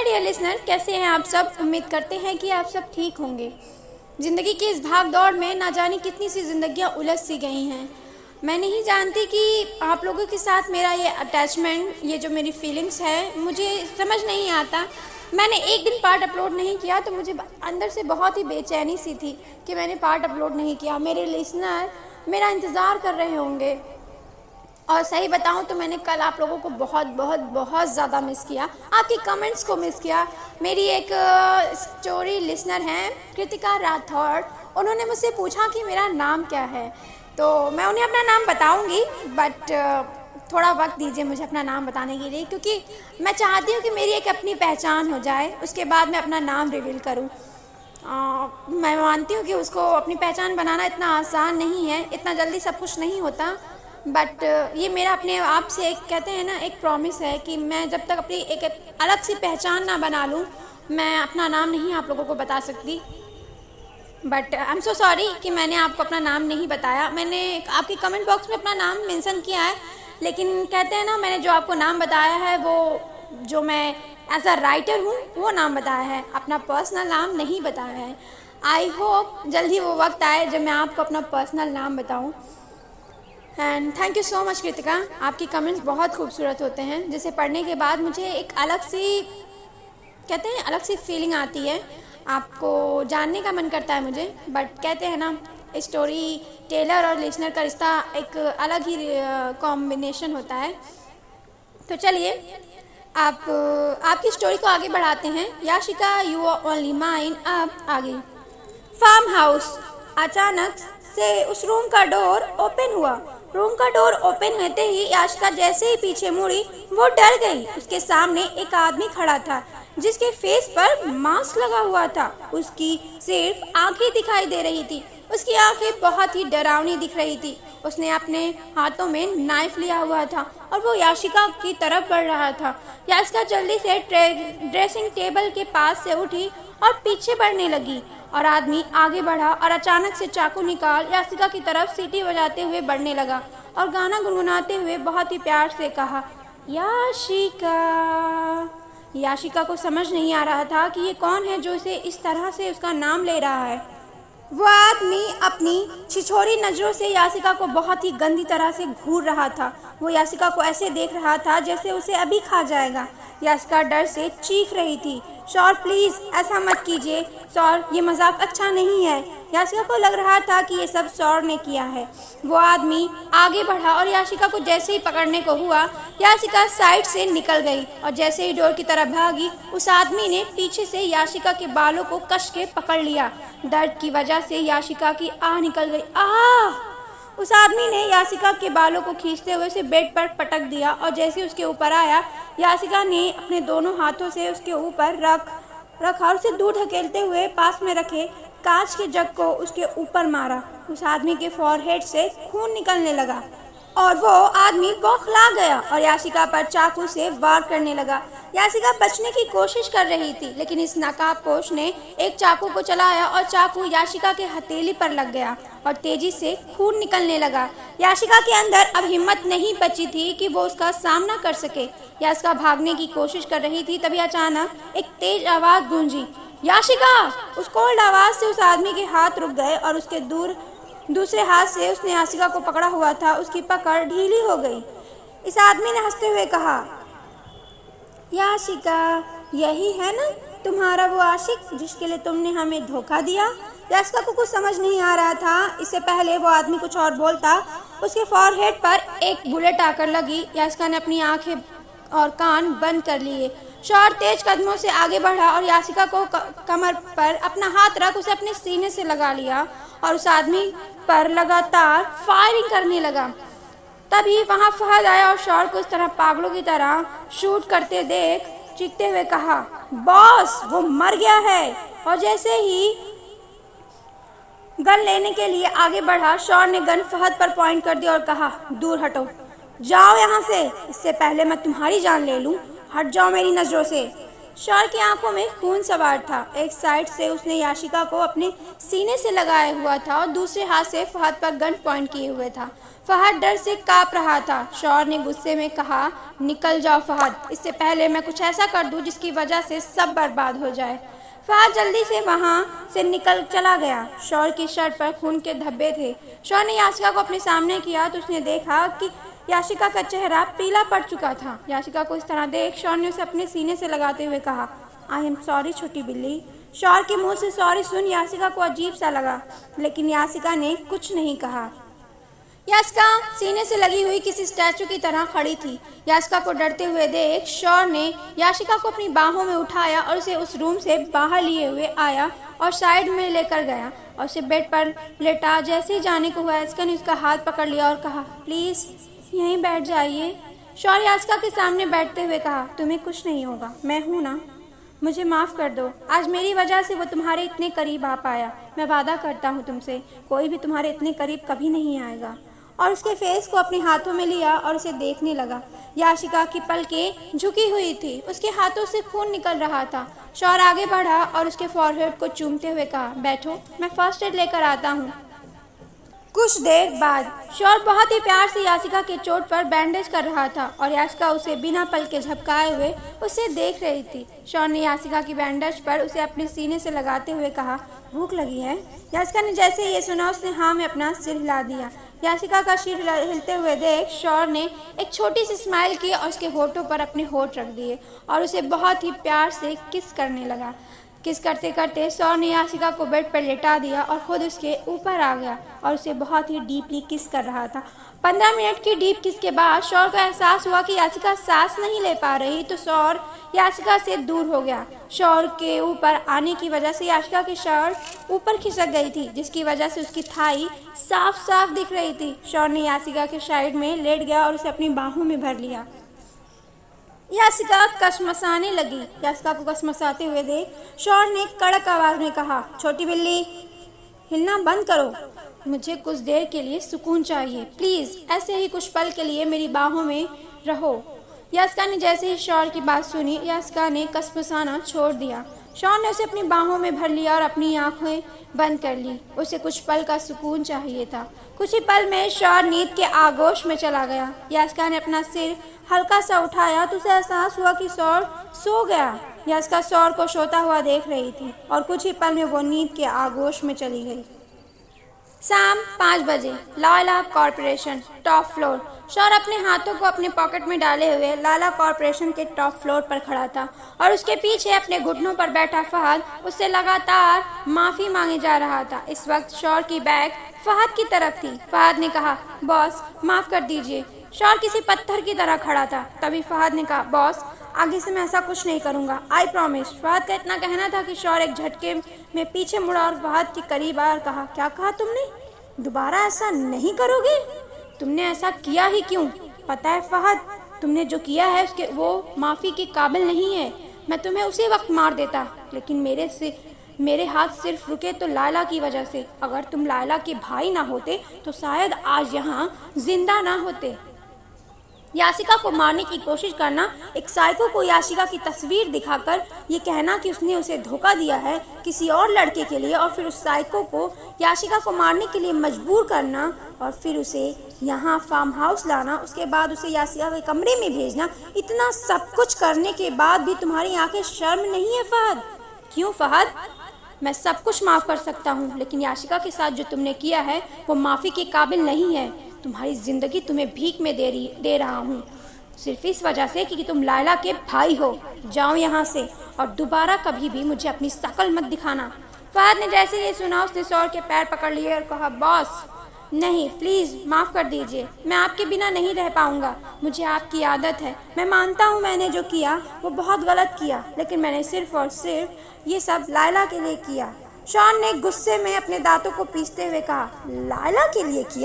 Dear listener, कैसे हैं आप सब। उम्मीद करते हैं कि आप सब ठीक होंगे। ज़िंदगी की इस भाग दौड़ में ना जाने कितनी सी ज़िंदगियां उलझ सी गई हैं। मैं नहीं जानती कि आप लोगों के साथ मेरा ये अटैचमेंट, ये जो मेरी फीलिंग्स है, मुझे समझ नहीं आता। मैंने एक दिन पार्ट अपलोड नहीं किया तो मुझे अंदर से बहुत ही बेचैनी सी थी कि मैंने पार्ट अपलोड नहीं किया। मेरे लिसनर मेरा इंतज़ार कर रहे होंगे। और सही बताऊं तो मैंने कल आप लोगों को बहुत बहुत बहुत ज़्यादा मिस किया, आपके कमेंट्स को मिस किया। मेरी एक स्टोरी लिसनर हैं कृतिका राठौड़, उन्होंने मुझसे पूछा कि मेरा नाम क्या है, तो मैं उन्हें अपना नाम बताऊंगी, बट थोड़ा वक्त दीजिए मुझे अपना नाम बताने के लिए, क्योंकि मैं चाहती हूँ कि मेरी एक अपनी पहचान हो जाए, उसके बाद मैं अपना नाम रिवील करूँ। मैं मानती हूँ कि उसको अपनी पहचान बनाना इतना आसान नहीं है, इतना जल्दी सब कुछ नहीं होता, बट ये मेरा अपने आप से एक कहते हैं ना, एक प्रॉमिस है कि मैं जब तक अपनी एक अलग सी पहचान ना बना लूँ, मैं अपना नाम नहीं आप लोगों को बता सकती। But I am so sorry कि मैंने आपको अपना नाम नहीं बताया। मैंने आपके कमेंट बॉक्स में अपना नाम मेंशन किया है, लेकिन कहते हैं ना, मैंने जो आपको नाम बताया है वो जो मैं एज अ राइटर हूँ वो नाम बताया है, अपना पर्सनल नाम नहीं बताया है। आई होप जल्दी वो वक्त आए जब मैं आपको अपना पर्सनल नाम बताऊँ। And thank you so much Kritika, आपकी कमेंट्स बहुत खूबसूरत होते हैं, जिसे पढ़ने के बाद मुझे एक अलग सी कहते हैं अलग सी फीलिंग आती है, आपको जानने का मन करता है मुझे। बट कहते हैं ना, स्टोरी टेलर और लिसनर का रिश्ता एक अलग ही कॉम्बिनेशन होता है। तो चलिए आपकी स्टोरी को आगे बढ़ाते हैं। Yashika you are only mine. अब आगे फार्म हाउस। अचानक से उस रूम का डोर ओपन हुआ। रूम का डोर ओपन होते ही याशिका जैसे ही पीछे मुड़ी, वो डर गई। उसके सामने एक आदमी खड़ा था जिसके फेस पर मास्क लगा हुआ था। उसकी सिर्फ आंखें दिखाई दे रही थी। उसकी आंखें बहुत ही डरावनी दिख रही थी। उसने अपने हाथों में नाइफ लिया हुआ था और वो याशिका की तरफ बढ़ रहा था। याशिका जल्दी से ड्रेसिंग टेबल के पास से उठी और पीछे बढ़ने लगी, और आदमी आगे बढ़ा और अचानक से चाकू निकाल याशिका की तरफ सीटी बजाते हुए बढ़ने लगा और गाना गुनगुनाते हुए बहुत ही प्यार से कहा, याशिका। याशिका को समझ नहीं आ रहा था कि ये कौन है जो इसे इस तरह से उसका नाम ले रहा है। वो आदमी अपनी छिछोरी नज़रों से याशिका को बहुत ही गंदी तरह से घूर रहा था। वो याशिका को ऐसे देख रहा था जैसे उसे अभी खा जाएगा। याशिका डर से चीख रही थी, सर प्लीज़ ऐसा मत कीजिए सर, ये मजाक अच्छा नहीं है। याशिका को लग रहा था कि ये सब सर ने किया है। वो आदमी आगे बढ़ा और याशिका को जैसे ही पकड़ने को हुआ, याशिका साइड से निकल गई और जैसे ही डोर की तरफ भागी, उस आदमी ने पीछे से याशिका के बालों को कस के पकड़ लिया। दर्द की वजह से याशिका की आह निकल गई। आह! उस आदमी ने याशिका के बालों को खींचते हुए उसे बेड पर पटक दिया और जैसे उसके ऊपर आया, याशिका ने अपने दोनों हाथों से उसके ऊपर रखा और उसे दूर धकेलते हुए पास में रखे कांच के जग को उसके ऊपर मारा। उस आदमी के फॉरहेड से खून निकलने लगा और वो आदमी बौखला गया और याशिका पर चाकू से वार करने लगा। याशिका बचने की कोशिश कर रही थी, लेकिन इस नकाबपोश ने एक चाकू को चलाया और चाकू याशिका के हथेली पर लग गया और तेजी से खून निकलने लगा। याशिका के अंदर अब हिम्मत नहीं बची थी कि वो उसका सामना कर सके। याशिका भागने की कोशिश कर रही थी, तभी अचानक एक तेज आवाज़ गूंजी, याशिका। उस कोल्ड आवाज़ से उस आदमी के हाथ रुक गए और उसके दूसरे हाथ से उसने याशिका को पकड़ा हुआ था, उसकी पकड़ ढीली हो गई। इस आदमी ने हंसते हुए कहा, याशिका, यही है ना तुम्हारा वो आशिक जिसके लिए तुमने हमें धोखा दिया। याशिका को कुछ समझ नहीं आ रहा था। इससे पहले वो आदमी कुछ और बोलता, उसके फॉरहेड पर एक बुलेट आकर लगी। याशिका ने अपनी आंखें और कान बंद कर लिए। शौर तेज कदमों से आगे बढ़ा और याशिका को कमर पर अपना हाथ रख उसे अपने सीने से लगा लिया और उस आदमी पर लगातार फायरिंग करने लगा। तभी वहां फहद आया और शौर को इस तरह पागलों की तरह शूट करते देख चीखते हुए कहा, बॉस वो मर गया है। और जैसे ही गन लेने के लिए आगे बढ़ा, शौर ने गन फहद पर पॉइंट कर दिया और कहा, दूर हटो, जाओ यहाँ से, इससे पहले मैं तुम्हारी जान ले लूं, हट जाओ मेरी नज़रों से। शौर की आंखों में खून सवार था। एक साइड से उसने याशिका को अपने सीने से लगाया हुआ था और दूसरे हाथ से फहद पर गन पॉइंट किए हुए था। फहद डर से कांप रहा था। शौर ने गुस्से में कहा, निकल जाओ फहद, इससे पहले मैं कुछ ऐसा कर दूं जिसकी वजह से सब बर्बाद हो जाए। फहद जल्दी से वहाँ से निकल चला गया। शौर की शर्ट पर खून के धब्बे थे। शौर ने याशिका को अपने सामने किया तो उसने देखा कि याशिका का चेहरा पीला पड़ चुका था। याशिका को इस तरह देख शौर ने उसे अपने सीने से लगाते हुए कहा, आई एम सॉरी छोटी बिल्ली। शौर के मुंह से सॉरी सुन याशिका को अजीब सा लगा, लेकिन याशिका ने कुछ नहीं कहा। याशिका सीने से लगी हुई किसी स्टैचू की तरह खड़ी थी। याशिका को डरते हुए देख शौर ने याशिका को अपनी बाहों में उठाया और उसे उस रूम से बाहर लिए हुए आया और साइड में लेकर गया और उसे बेड पर लेटा। जैसे ही जाने को हुआ याशिका ने उसका हाथ पकड़ लिया और कहा, प्लीज़ यहीं बैठ जाइए। शौर याशिका के सामने बैठते हुए कहा, तुम्हें कुछ नहीं होगा, मैं हूँ ना, मुझे माफ़ कर दो। आज मेरी वजह से वो तुम्हारे इतने करीब आ पाया। मैं वादा करता हूँ तुमसे, कोई भी तुम्हारे इतने करीब कभी नहीं आएगा। और उसके फेस को अपने हाथों में लिया और उसे देखने लगा। याशिका की पलकें झुकी हुई थी, उसके हाथों से खून निकल रहा था। शौर आगे बढ़ा और उसके फॉरहेड को चूमते हुए कहा, बैठो, मैं फर्स्ट एड लेकर आता हूँ। कुछ देर बाद शौर बहुत ही प्यार से याशिका के चोट पर बैंडेज कर रहा था और याशिका उसे बिना पलके झपकाए हुए उसे देख रही थी। शौर ने याशिका की बैंडेज पर उसे अपने सीने से लगाते हुए कहा, भूख लगी है? याशिका ने जैसे ये सुना उसने हाँ में अपना सिर हिला दिया। याशिका का सिर हिलते हुए देख शौर ने एक छोटी सी स्माइल की और उसके होठों पर अपने होठ रख दिए और उसे बहुत ही प्यार से किस करने लगा। किस करते करते शौर ने याशिका को बेड पर लेटा दिया और खुद उसके ऊपर आ गया और उसे बहुत ही डीपली किस कर रहा था। 15 मिनट की डीप किस के बाद शौर को एहसास हुआ कि याशिका सांस नहीं ले पा रही, तो शौर याशिका से दूर हो गया। शौर के ऊपर आने की वजह से याशिका की शर्ट ऊपर खिसक गई थी, जिसकी वजह से उसकी थाई साफ साफ दिख रही थी। शौर ने याशिका के साइड में लेट गया और उसे अपनी बाहों में भर लिया। याशिका कसमसाने लगी। याशिका को कसमसाते हुए देख शौर ने कड़क आवाज में कहा, छोटी बिल्ली, हिलना बंद करो, मुझे कुछ देर के लिए सुकून चाहिए, प्लीज़ ऐसे ही कुछ पल के लिए मेरी बाहों में रहो। याशिका ने जैसे ही शौर की बात सुनी, याशिका ने कसमसाना छोड़ दिया। शौर ने उसे अपनी बाहों में भर लिया और अपनी आंखें बंद कर ली। उसे कुछ पल का सुकून चाहिए था। कुछ ही पल में शौर नींद के आगोश में चला गया। याशिका ने अपना सिर हल्का सा उठाया तो उसे एहसास हुआ कि शौर सो गया। याशिका शौर को सोता हुआ देख रही थी और कुछ ही पल में वो नींद के आगोश में चली गई। शाम 5 बजे, लाला कॉर्पोरेशन टॉप फ्लोर। शौर अपने हाथों को अपने पॉकेट में डाले हुए लाला कॉर्पोरेशन के टॉप फ्लोर पर खड़ा था और उसके पीछे अपने घुटनों पर बैठा फहद उससे लगातार माफ़ी मांगे जा रहा था। इस वक्त शौर की बैग फहद की तरफ थी। फहद ने कहा, बॉस माफ़ कर दीजिए। शौर किसी पत्थर की तरह खड़ा था। तभी फहद ने कहा, बॉस आगे से मैं ऐसा कुछ नहीं करूँगा, आई प्रॉमिस। फहद का इतना कहना था कि शौर एक झटके में पीछे मुड़ा और फहद के करीब आया और कहा, क्या कहा तुमने? दोबारा ऐसा नहीं करोगे? तुमने ऐसा किया ही क्यों? पता है फहद, तुमने जो किया है उसके वो माफ़ी के काबिल नहीं है। मैं तुम्हें उसी वक्त मार देता, लेकिन मेरे हाथ सिर्फ रुके तो लायला की वजह से। अगर तुम लायला के भाई ना होते तो शायद आज यहाँ जिंदा ना होते। याशिका को मारने की कोशिश करना, एक साइको को याशिका की तस्वीर दिखाकर ये कहना कि उसने उसे धोखा दिया है किसी और लड़के के लिए और फिर उस साइको को याशिका को मारने के लिए मजबूर करना और फिर उसे यहाँ फार्म हाउस लाना, उसके बाद उसे याशिका के कमरे में भेजना, इतना सब कुछ करने के बाद भी तुम्हारी आंखें शर्म नहीं है फहद? क्यों फहद? मैं सब कुछ माफ़ कर सकता हूँ, लेकिन याशिका के साथ जो तुमने किया है वो माफ़ी के काबिल नहीं है। तुम्हारी ज़िंदगी तुम्हें भीख में दे रहा हूँ, सिर्फ इस वजह से कि तुम लायला के भाई हो। जाओ यहाँ से और दोबारा कभी भी मुझे अपनी शक्ल मत दिखाना। फहद ने जैसे ये सुना उसने शौर के पैर पकड़ लिए और कहा, बॉस नहीं, प्लीज़ माफ़ कर दीजिए, मैं आपके बिना नहीं रह पाऊँगा। मुझे आपकी आदत है। मैं मानता हूँ मैंने जो किया वो बहुत गलत किया, लेकिन मैंने सिर्फ और सिर्फ ये सब लायला के लिए किया। शौर ने गुस्से में अपने दांतों को पीसते हुए कहा, लायला के लिए किया?